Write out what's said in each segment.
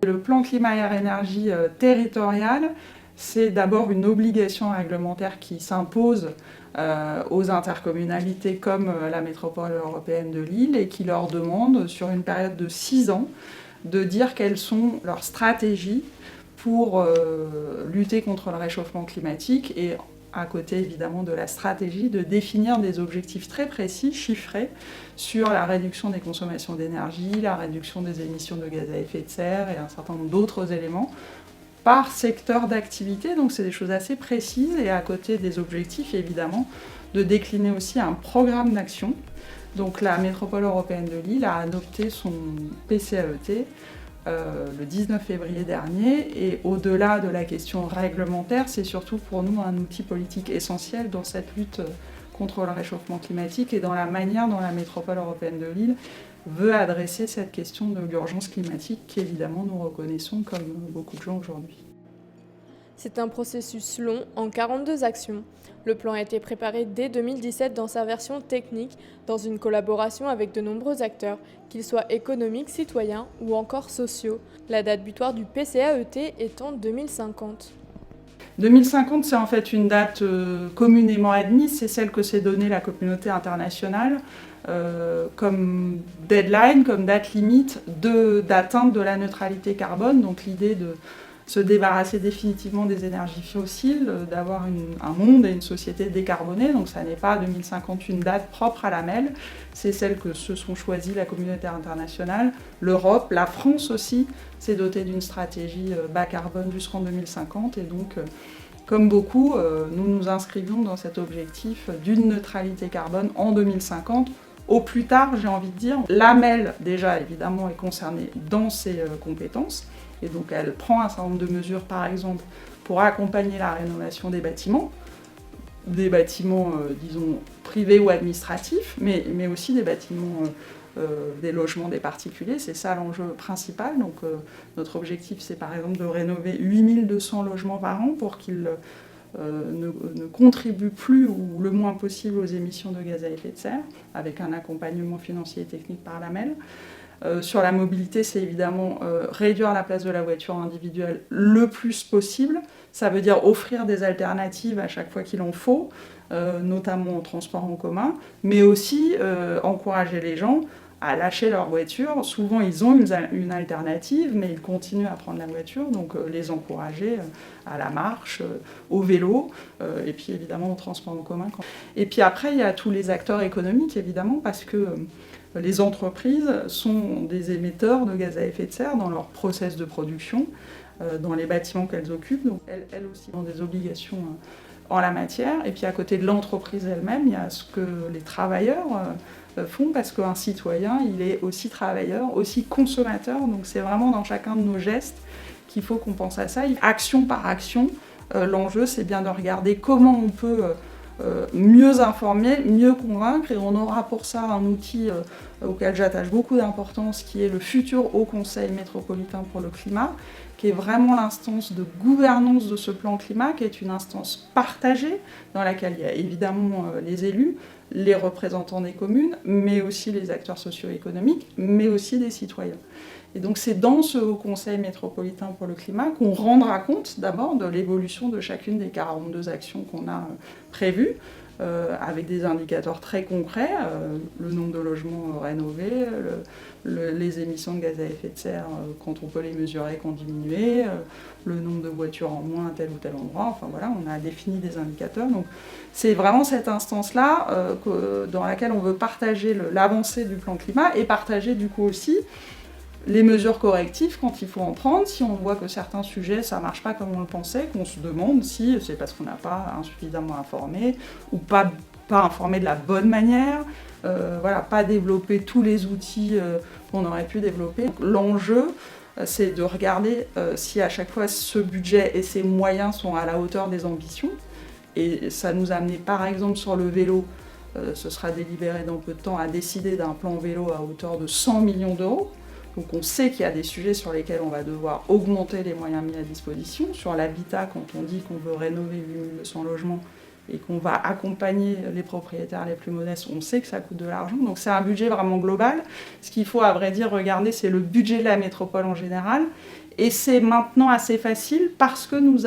Le plan climat-air-énergie territorial, c'est d'abord une obligation réglementaire qui s'impose aux intercommunalités comme la métropole européenne de Lille et qui leur demande, sur une période de 6 ans, de dire quelles sont leurs stratégies pour lutter contre le réchauffement climatique et à côté évidemment de la stratégie, de définir des objectifs très précis, chiffrés, sur la réduction des consommations d'énergie, la réduction des émissions de gaz à effet de serre et un certain nombre d'autres éléments par secteur d'activité. Donc c'est des choses assez précises et à côté des objectifs, évidemment, de décliner aussi un programme d'action. Donc la métropole européenne de Lille a adopté son PCAET le 19 février dernier, et au-delà de la question réglementaire, c'est surtout pour nous un outil politique essentiel dans cette lutte contre le réchauffement climatique et dans la manière dont la métropole européenne de Lille veut adresser cette question de l'urgence climatique qu'évidemment nous reconnaissons comme beaucoup de gens aujourd'hui. C'est un processus long en 42 actions. Le plan a été préparé dès 2017 dans sa version technique, dans une collaboration avec de nombreux acteurs, qu'ils soient économiques, citoyens ou encore sociaux. La date butoir du PCAET est en 2050. 2050, c'est en fait une date communément admise, c'est celle que s'est donnée la communauté internationale comme deadline, comme date limite d'atteinte de la neutralité carbone, donc l'idée de se débarrasser définitivement des énergies fossiles, d'avoir un monde et une société décarbonée. Donc ça n'est pas 2050 une date propre à la MEL, c'est celle que se sont choisies la communauté internationale, l'Europe, la France aussi s'est dotée d'une stratégie bas carbone jusqu'en 2050 et donc comme beaucoup, nous nous inscrivions dans cet objectif d'une neutralité carbone en 2050. Au plus tard, j'ai envie de dire, la MEL déjà évidemment est concernée dans ses compétences. Et donc elle prend un certain nombre de mesures, par exemple, pour accompagner la rénovation des bâtiments, disons, privés ou administratifs, mais aussi des bâtiments, des logements des particuliers. C'est ça l'enjeu principal. Donc notre objectif, c'est par exemple de rénover 8200 logements par an pour qu'ils ne contribuent plus ou le moins possible aux émissions de gaz à effet de serre, avec un accompagnement financier et technique par la MEL. Sur la mobilité, c'est évidemment réduire la place de la voiture individuelle le plus possible. Ça veut dire offrir des alternatives à chaque fois qu'il en faut, notamment en transport en commun, mais aussi encourager les gens à lâcher leur voiture. Souvent, ils ont une alternative, mais ils continuent à prendre la voiture, donc les encourager à la marche, au vélo, et puis évidemment au transport en commun. Et puis après, il y a tous les acteurs économiques, évidemment, parce que les entreprises sont des émetteurs de gaz à effet de serre dans leur process de production, dans les bâtiments qu'elles occupent, donc elles aussi ont des obligations en la matière. Et puis à côté de l'entreprise elle-même, il y a ce que les travailleurs font, parce qu'un citoyen, il est aussi travailleur, aussi consommateur, donc c'est vraiment dans chacun de nos gestes qu'il faut qu'on pense à ça. Action par action, l'enjeu c'est bien de regarder comment on peut mieux informer, mieux convaincre, et on aura pour ça un outil auquel j'attache beaucoup d'importance, qui est le futur Haut Conseil métropolitain pour le climat, qui est vraiment l'instance de gouvernance de ce plan climat, qui est une instance partagée, dans laquelle il y a évidemment les élus, les représentants des communes, mais aussi les acteurs socio-économiques, mais aussi des citoyens. Et donc c'est dans ce Haut Conseil métropolitain pour le climat qu'on rendra compte d'abord de l'évolution de chacune des 42 actions qu'on a prévues, avec des indicateurs très concrets, le nombre de logements rénovés, les émissions de gaz à effet de serre quand on peut les mesurer, qui ont diminué, le nombre de voitures en moins à tel ou tel endroit, enfin voilà, on a défini des indicateurs. Donc c'est vraiment cette instance-là dans laquelle on veut partager l'avancée du plan climat et partager du coup aussi les mesures correctives quand il faut en prendre, si on voit que certains sujets ça marche pas comme on le pensait, qu'on se demande si c'est parce qu'on n'a pas insuffisamment informé ou pas informé de la bonne manière, voilà, pas développer tous les outils qu'on aurait pu développer. Donc, l'enjeu, c'est de regarder si à chaque fois ce budget et ses moyens sont à la hauteur des ambitions. Et ça nous a amené par exemple sur le vélo, ce sera délibéré dans peu de temps, à décider d'un plan vélo à hauteur de 100 millions d'euros. Donc on sait qu'il y a des sujets sur lesquels on va devoir augmenter les moyens mis à disposition. Sur l'habitat, quand on dit qu'on veut rénover 8200 logements et qu'on va accompagner les propriétaires les plus modestes, on sait que ça coûte de l'argent. Donc c'est un budget vraiment global. Ce qu'il faut à vrai dire regarder, c'est le budget de la métropole en général Et c'est maintenant assez facile parce que nous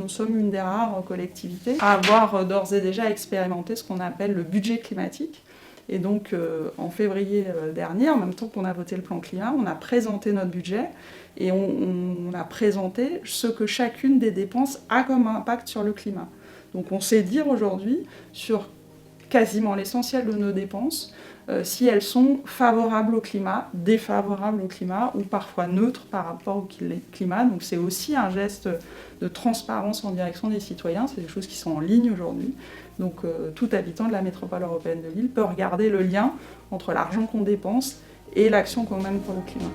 sommes une des rares collectivités à avoir d'ores et déjà expérimenté ce qu'on appelle le budget climatique. Et donc en février dernier, en même temps qu'on a voté le plan climat, on a présenté notre budget et on a présenté ce que chacune des dépenses a comme impact sur le climat. Donc on sait dire aujourd'hui sur quasiment l'essentiel de nos dépenses, si elles sont favorables au climat, défavorables au climat ou parfois neutres par rapport au climat. Donc c'est aussi un geste de transparence en direction des citoyens, c'est des choses qui sont en ligne aujourd'hui. Donc tout habitant de la métropole européenne de Lille peut regarder le lien entre l'argent qu'on dépense et l'action qu'on mène pour le climat.